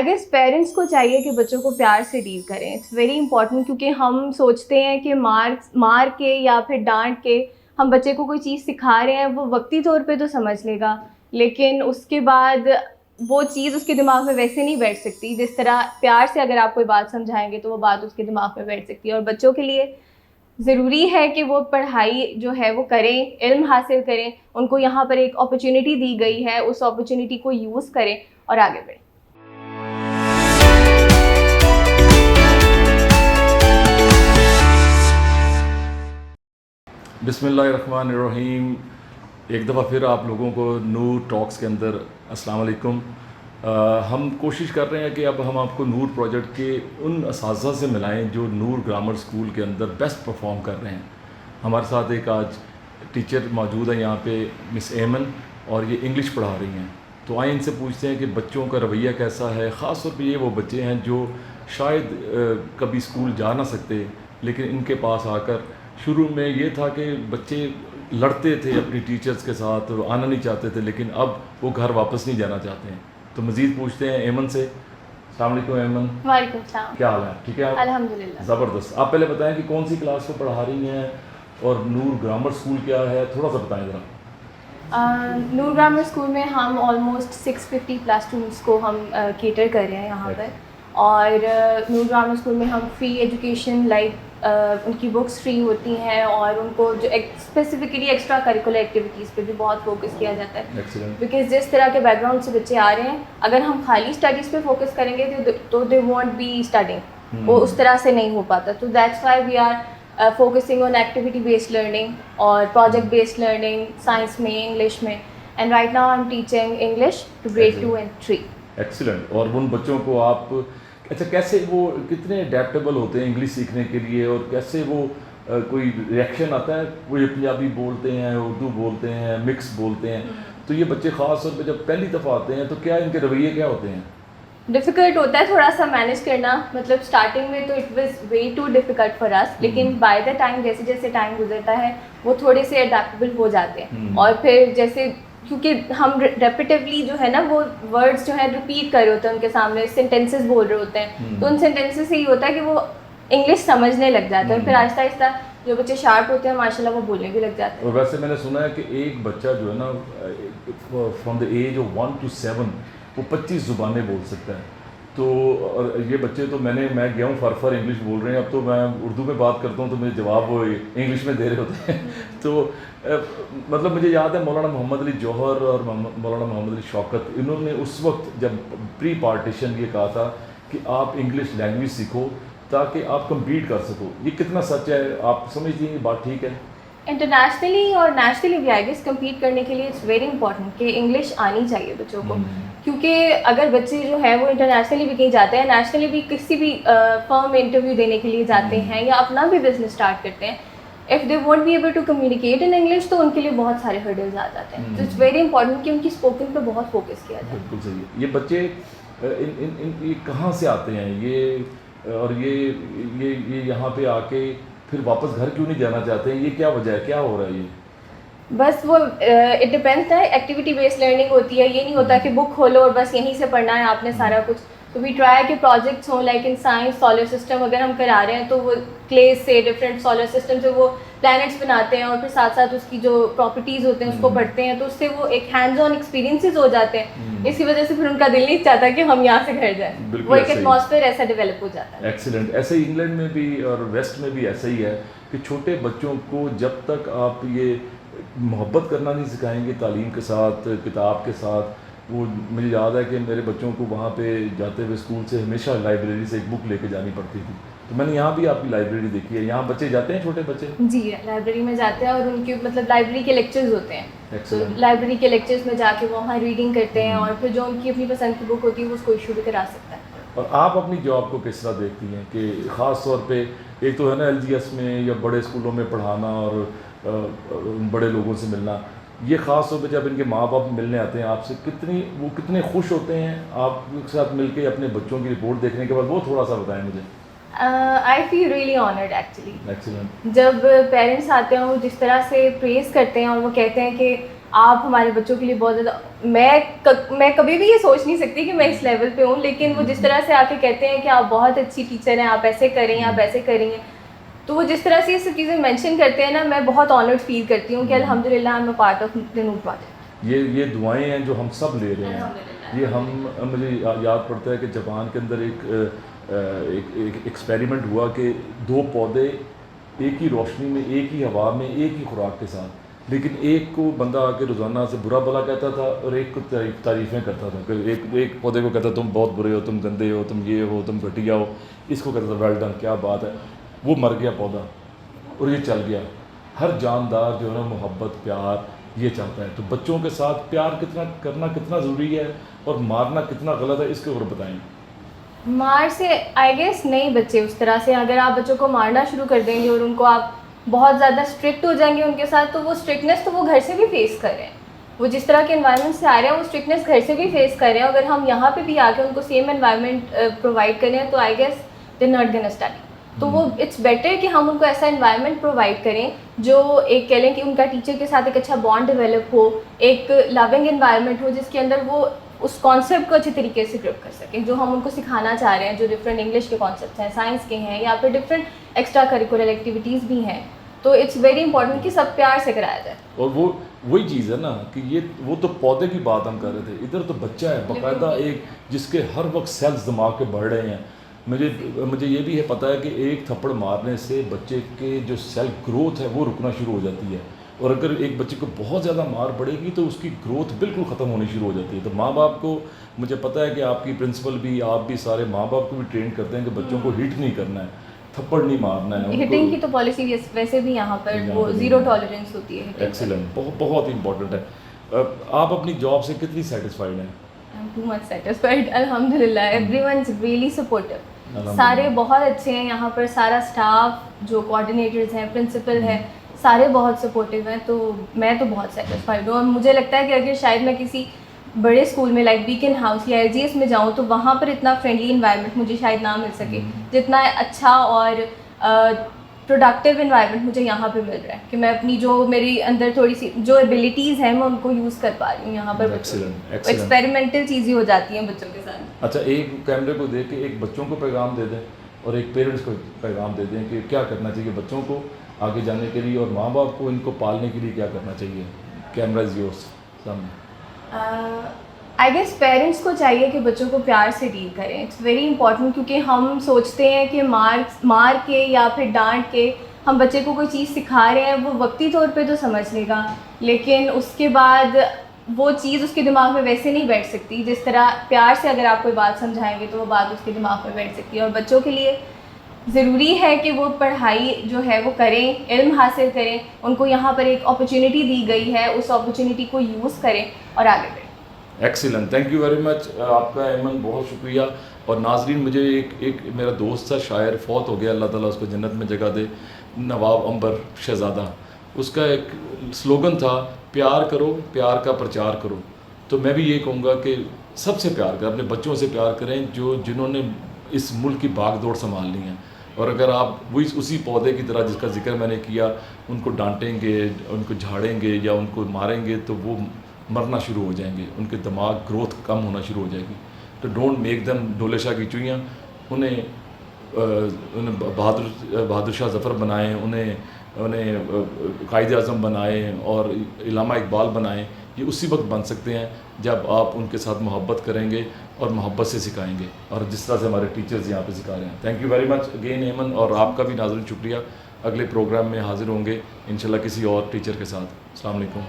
I guess parents کو چاہیے کہ بچوں کو پیار سے ڈیل کریں. اٹس ویری امپورٹنٹ, کیونکہ ہم سوچتے ہیں کہ مار کے یا پھر ڈانٹ کے ہم بچے کو کوئی چیز سکھا رہے ہیں, وہ وقتی طور پہ تو سمجھ لے گا, لیکن اس کے بعد وہ چیز اس کے دماغ میں ویسے نہیں بیٹھ سکتی جس طرح پیار سے اگر آپ کوئی بات سمجھائیں گے تو وہ بات اس کے دماغ میں بیٹھ سکتی ہے. اور بچوں کے لیے ضروری ہے کہ وہ پڑھائی جو ہے وہ کریں, علم حاصل کریں. ان کو یہاں پر ایک اپرچونیٹی دی گئی ہے, اس اپرچونیٹی کو یوز کریں اور آگے بڑھیں. بسم اللہ الرحمن الرحیم. ایک دفعہ پھر آپ لوگوں کو نور ٹاکس کے اندر السلام علیکم. ہم کوشش کر رہے ہیں کہ اب ہم آپ کو نور پروجیکٹ کے ان اساتذہ سے ملائیں جو نور گرامر اسکول کے اندر بیسٹ پرفارم کر رہے ہیں. ہمارے ساتھ ایک آج ٹیچر موجود ہے یہاں پہ, مس ایمن, اور یہ انگلش پڑھا رہی ہیں. تو آئیں ان سے پوچھتے ہیں کہ بچوں کا رویہ کیسا ہے. خاص طور پہ یہ وہ بچے ہیں جو شاید کبھی اسکول جا نہ سکتے, لیکن ان کے پاس آ کر شروع میں یہ تھا کہ بچے لڑتے تھے اپنی ٹیچرز کے ساتھ, آنا نہیں چاہتے تھے, لیکن اب وہ گھر واپس نہیں جانا چاہتے ہیں. تو مزید پوچھتے ہیں ایمن سے. السلام علیکم ایمن. وعلیکم السلام. کیا حال ہے؟ ٹھیک ہے آپ؟ الحمدللہ. زبردست. آپ پہلے بتائیں کہ کون سی کلاس کو پڑھا رہی ہیں اور نور گرامر اسکول کیا ہے, تھوڑا سا بتائیں ذرا. نور گرامر اسکول میں ہم آلموسٹ 650 پلس اسٹوڈنٹس کو ہم کیٹر کر رہے ہیں یہاں پر. اور نور گرامر اسکول میں ہم فری ایجوکیشن, لائک ان کی بکس فری ہوتی ہیں, اور ان کو جو اسپیسیفکلی ایکسٹرا کریکولر ایکٹیویٹیز پہ بھی بہت فوکس کیا جاتا ہے. بیکاز جس طرح کے بیک گراؤنڈ سے بچے آ رہے ہیں, اگر ہم خالی اسٹڈیز پہ فوکس کریں گے تو دے وونٹ بی اسٹڈنگ, وہ اس طرح سے نہیں ہو پاتا. تو that's why we are focusing on activity based learning اور project based learning, science میں, English میں. and right now I'm teaching English to grade 2 and 3. Excellent. اور ان بچوں کو آپ اچھا کیسے, وہ کتنے اڈیپٹیبل ہوتے ہیں انگلش سیکھنے کے لیے, اور کیسے وہ کوئی ریئیکشن آتا ہے؟ وہ پنجابی بولتے ہیں, اردو بولتے ہیں, مکس بولتے ہیں, تو یہ بچے خاص طور پہ جب پہلی دفعہ آتے ہیں تو کیا ان کے رویے کیا ہوتے ہیں؟ ڈیفیکلٹ ہوتا ہے تھوڑا سا مینیج کرنا, مطلب اسٹارٹنگ میں تو it was way too difficult for us, لیکن بائی دا ٹائم جیسے جیسے ٹائم گزرتا ہے وہ تھوڑے سے اڈیپٹیبل ہو جاتے ہیں. اور پھر جیسے کیونکہ ہم ریپیٹیولی جو ہے نا وہ ورڈس جو ہیں ریپیٹ کر رہے ہوتے ہیں ان کے سامنے, سینٹینسز بول رہے ہوتے ہیں, تو ان سینٹینسز سے یہ ہوتا ہے کہ وہ انگلش سمجھنے لگ جاتے ہیں, اور پھر آہستہ آہستہ جو بچے شارپ ہوتے ہیں ماشاء اللہ وہ بولنے بھی لگ جاتے ہیں. اور ویسے میں نے سنا ہے کہ ایک بچہ جو ہے نا from the age of 1 to 7 وہ 25 زبانیں بول سکتا ہے. تو اور یہ بچے تو میں گیا ہوں فر انگلش بول رہے ہیں, اب تو میں اردو میں بات کرتا ہوں تو مجھے جواب وہ انگلش میں دے رہے ہوتے ہیں. تو مطلب مجھے یاد ہے مولانا محمد علی جوہر اور مولانا محمد علی شوکت, انہوں نے اس وقت جب پری پارٹیشن یہ کہا تھا کہ آپ انگلش لینگویج سیکھو تاکہ آپ کمپیٹ کر سکو. یہ کتنا سچ ہے؟ آپ سمجھتی ہیں یہ بات ٹھیک ہے؟ انٹرنیشنلی اور نیشنلی بھی آئی گیس کمپیٹ کرنے کے لیے اٹس ویری امپورٹنٹ کہ انگلش آنی چاہیے بچوں کو, کیونکہ اگر بچے جو ہے وہ انٹرنیشنلی بھی کہیں جاتے ہیں, نیشنلی بھی کسی بھی فرم میں انٹرویو دینے کے لیے جاتے ہیں یا اپنا بھی بزنس اسٹارٹ کرتے ہیں, if they won't be able to communicate in English تو ان کے لیے بہت سارے ہرڈلز آ جاتے ہیں. تو اٹس ویری امپورٹنٹ کہ ان کی اسپوکن پہ بہت فوکس کیا جائے. بالکل صحیح. یہ بچے یہ کہاں سے آتے ہیں یہ, اور یہ یہاں پہ آ کے پھر واپس گھر کیوں نہیں جانا چاہتے ہیں؟ یہ کیا وجہ ہے, کیا ہو رہا ہے یہ؟ بس وہ اٹ ڈپینڈ ہے, ایکٹیویٹی بیسڈ لرننگ ہوتی ہے. یہ نہیں ہوتا کہ بک کھولو اور بس یہیں سے پڑھنا ہے آپ نے سارا کچھ. تو وی ٹرائی کہ پروجیکٹس ہوں, لائک ان سائنس سولر سسٹم اگر ہم کرا رہے ہیں تو وہ کلے سے ڈفرینٹ سولر سسٹم سے وہ پلانٹس بناتے ہیں, اور پھر ساتھ ساتھ اس کی جو پراپرٹیز ہوتے ہیں اس کو پڑھتے ہیں, تو اس سے وہ ایک ہینڈز آن ایکسپیرینسز ہو جاتے ہیں. اس کی وجہ سے پھر ان کا دل نہیں چاہتا کہ ہم یہاں سے گھر جائیں, وہ ایک ایٹماسفیئر ایسا ڈیولپ ہو جاتا ہے. ایکسیلنٹ. ایسے ہی انگلینڈ میں بھی اور ویسٹ میں بھی ایسا ہی ہے کہ چھوٹے بچوں کو جب تک آپ یہ محبت کرنا نہیں سکھائیں گے تعلیم کے ساتھ, کتاب کے ساتھ. وہ مجھے یاد ہے کہ میرے بچوں کو وہاں پہ جاتے ہوئے اسکول سے ہمیشہ لائبریری سے ایک بک لے کے جانی پڑتی تھی. تو میں نے یہاں بھی آپ کی لائبریری دیکھی ہے. یہاں بچے جاتے ہیں, چھوٹے بچے؟ جی لائبریری میں جاتے ہیں, اور ان کی مطلب لائبریری کے لیکچرز ہوتے ہیں, تو لائبریری کے لیکچرز میں جا کے وہ وہاں ریڈنگ کرتے ہیں, اور پھر جو ان کی اپنی پسند کی بک ہوتی ہے وہ اس کو ایشو بھی کرا سکتا ہے. اور آپ اپنی جاب کو کس طرح دیکھتی ہیں کہ خاص طور پہ ایک تو ہے نا LGS میں یا بڑے اسکولوں میں پڑھانا اور بڑے لوگوں سے ملنا, یہ خاص طور پہ جب ان کے ماں باپ ملنے آتے ہیں آپ سے, وہ کتنے خوش ہوتے ہیں آپ کے ساتھ مل کے اپنے بچوں کی رپورٹ دیکھنے کے بعد, وہ تھوڑا سا بتائیں مجھے. I feel really honoured actually. Excellent. جب پیرنٹس آتے ہیں وہ جس طرح سے پریز کرتے ہیں اور وہ کہتے ہیں کہ آپ ہمارے بچوں کے لیے بہت زیادہ، میں کبھی بھی یہ سوچ نہیں سکتی کہ میں اس لیول پہ ہوں، لیکن وہ جس طرح سے آ کے کہتے ہیں کہ آپ بہت اچھی ٹیچر ہیں، آپ ایسے کریں، آپ ایسے کریں گے، تو وہ جس طرح سے یہ سب چیزیں مینشن کرتے ہیں نا، میں بہت آنرڈ فیل کرتی ہوں کہ الحمدللہ I am a part of the Noor project. یہ دعائیں ہیں جو ہم سب لے رہے ہیں. یہ مجھے یاد پڑتا ہے کہ جاپان کے اندر ایک ایکسپیریمنٹ ہوا کہ 2 پودے ایک ہی روشنی میں، ایک ہی ہوا میں، ایک ہی خوراک کے ساتھ، لیکن ایک کو بندہ آ کے روزانہ سے برا بھلا کہتا تھا اور ایک کو تعریفیں کرتا تھا. کہ ایک پودے کو کہتا تم بہت برے ہو، تم گندے ہو، تم یہ ہو، تم گھٹیا ہو. اس کو کہتا تھا ویل ڈن، کیا بات ہے. وہ مر گیا پودا اور یہ چل گیا. ہر جاندار جو ہے نا محبت، پیار یہ چاہتا ہے. تو بچوں کے ساتھ پیار کرنا کتنا ضروری ہے اور مارنا کتنا غلط ہے، اس کے اوپر بتائیں. مار سے آئی گیس نہیں بچے اس طرح سے، اگر آپ بچوں کو مارنا شروع کر دیں گے اور ان کو آپ بہت زیادہ اسٹرکٹ ہو جائیں گے ان کے ساتھ، تو وہ اسٹرکٹنیس تو وہ گھر سے بھی فیس کر رہے ہیں. وہ جس طرح کے انوائرمنٹ سے آ رہے ہیں وہ اسٹرکٹنیس گھر سے بھی فیس کر رہے ہیں. اگر ہم یہاں پہ بھی آ کے ان کو سیم انوائرمنٹ پرووائڈ کریں تو I guess they not gonna study. تو وہ اٹس بیٹر کہ ہم ان کو ایسا انوائرمنٹ پرووائڈ کریں جو ایک کہہ لیں کہ ان کا ٹیچر کے ساتھ ایک اچھا بانڈ ڈیولپ ہو، ایک لونگ انوائرمنٹ ہو جس کے اندر وہ اس کانسیپٹ کو اچھی طریقے سے گرپ کر سکیں جو ہم ان کو سکھانا چاہ رہے ہیں، جو ڈفرینٹ انگلش کے کانسیپٹس ہیں، سائنس کے ہیں، یا پھر ڈفرینٹ ایکسٹرا کریکولر ایکٹیویٹیز بھی ہیں. تو اٹس ویری امپورٹنٹ کہ سب پیار سے کرایا جائے. اور وہی چیز ہے نا کہ وہ تو پودے کی بات ہم کر رہے تھے، ادھر تو بچہ ہے باقاعدہ ایک جس کے ہر وقت سیلز دماغ کے بڑھ رہے ہیں. مجھے یہ بھی ہے پتہ ہے کہ ایک تھپڑ مارنے سے بچے کے جو سیل گروتھ ہے وہ رکنا شروع ہو جاتی ہے، اور اگر ایک بچے کو بہت زیادہ مار پڑے گی تو اس کی گروتھ بالکل ختم ہونی شروع ہو جاتی ہے. تو ماں باپ کو، مجھے پتہ ہے کہ آپ کی پرنسپل بھی، آپ بھی سارے ماں باپ کو بھی ٹرین کرتے ہیں کہ بچوں کو ہٹ نہیں کرنا ہے، تھپڑ نہیں مارنا ہے. ہٹنگ کی تو پالیسی ویسے بھی یہاں پر وہ زیرو ٹالرنس ہوتی ہے. ایکسیلنٹ، بہت امپورٹنٹ ہے. آپ اپنی جاب سے کتنی سیٹسفائیڈ ہیں؟ I'm too much satisfied, الحمدللہ. everyone's really supportive. سارے بہت اچھے ہیں یہاں پر، سارا اسٹاف جو کوآرڈینیٹرز ہیں، پرنسپل ہیں، سارے بہت سپورٹیو ہیں. تو میں تو بہت سیٹسفائڈ ہوں. اور مجھے لگتا ہے کہ اگر شاید میں کسی بڑے اسکول میں لائک بیکن ہاؤس یا LGS میں جاؤں تو وہاں پر اتنا فرینڈلی انوائرمنٹ مجھے شاید نہ مل سکے جتنا اچھا اور پروڈکٹیو انوائرمنٹ مجھے یہاں پہ مل رہا ہے، کہ میں اپنی جو میری اندر تھوڑی سی جو ایبلٹیز ہیں میں ان کو یوز کر پا رہی ہوں یہاں پر. ایکسپیریمنٹل چیزیں ہو جاتی ہیں بچوں کے ساتھ. اچھا، ایک کیمرے کو دیکھ کے ایک بچوں کو پیغام دے دیں اور ایک پیرنٹس کو پیغام دے دیں کہ کیا کرنا چاہیے بچوں کو آگے جانے کے لیے، اور ماں باپ کو ان کو پالنے کے لیے کیا کرنا چاہیے. کیمرہ از یورس سامنے. آئی گیس پیرنٹس کو چاہیے کہ بچوں کو پیار سے ڈیل کریں. اٹس ویری امپورٹنٹ، کیونکہ ہم سوچتے ہیں کہ مار کے یا پھر ڈانٹ کے ہم بچے کو کوئی چیز سکھا رہے ہیں، وہ وقتی طور پہ تو سمجھ لے گا، لیکن اس کے بعد وہ چیز اس کے دماغ میں ویسے نہیں بیٹھ سکتی جس طرح پیار سے اگر آپ کوئی بات سمجھائیں گے تو وہ بات اس کے دماغ میں بیٹھ سکتی ہے. اور بچوں کے لیے ضروری ہے کہ وہ پڑھائی جو ہے وہ کریں، علم حاصل کریں. ان کو یہاں پر ایک اپرچونیٹی دی گئی ہے، اس اپرچونیٹی کو یوز کریں اور آگے بڑھیں. ایکسیلنٹ، تھینک یو ویری مچ. آپ کا ایمن بہت شکریہ. اور ناظرین، مجھے ایک میرا دوست تھا، شاعر، فوت ہو گیا، اللہ تعالیٰ اس کو جنت میں جگہ دے، نواب عنبر شہزادہ. اس کا ایک سلوگن تھا، پیار کرو، پیار کا پرچار کرو. تو میں بھی یہ کہوں گا کہ سب سے پیار کریں، اپنے بچوں سے پیار کریں جنہوں نے اس ملک کی بھاگ دوڑ سنبھالنی ہے. اور اگر آپ وہی اسی پودے کی طرح جس کا ذکر میں نے کیا ان کو ڈانٹیں گے، ان کو جھاڑیں گے یا ان کو ماریں گے تو وہ مرنا شروع ہو جائیں گے، ان کے دماغ گروتھ کم ہونا شروع ہو جائے گی. تو ڈونٹ میک دم ڈولے شاہ کی چوئیاں. انہیں بہادر شاہ ظفر بنائیں، انہیں قائد اعظم بنائیں اور علامہ اقبال بنائیں. یہ اسی وقت بن سکتے ہیں جب آپ ان کے ساتھ محبت کریں گے اور محبت سے سکھائیں گے، اور جس طرح سے ہمارے ٹیچرز یہاں پہ سکھا رہے ہیں. Thank you very much again Aiman, اور آپ کا بھی ناظرین شکریہ. اگلے پروگرام میں حاضر ہوں گے انشاءاللہ کسی اور ٹیچر کے ساتھ. السلام علیکم.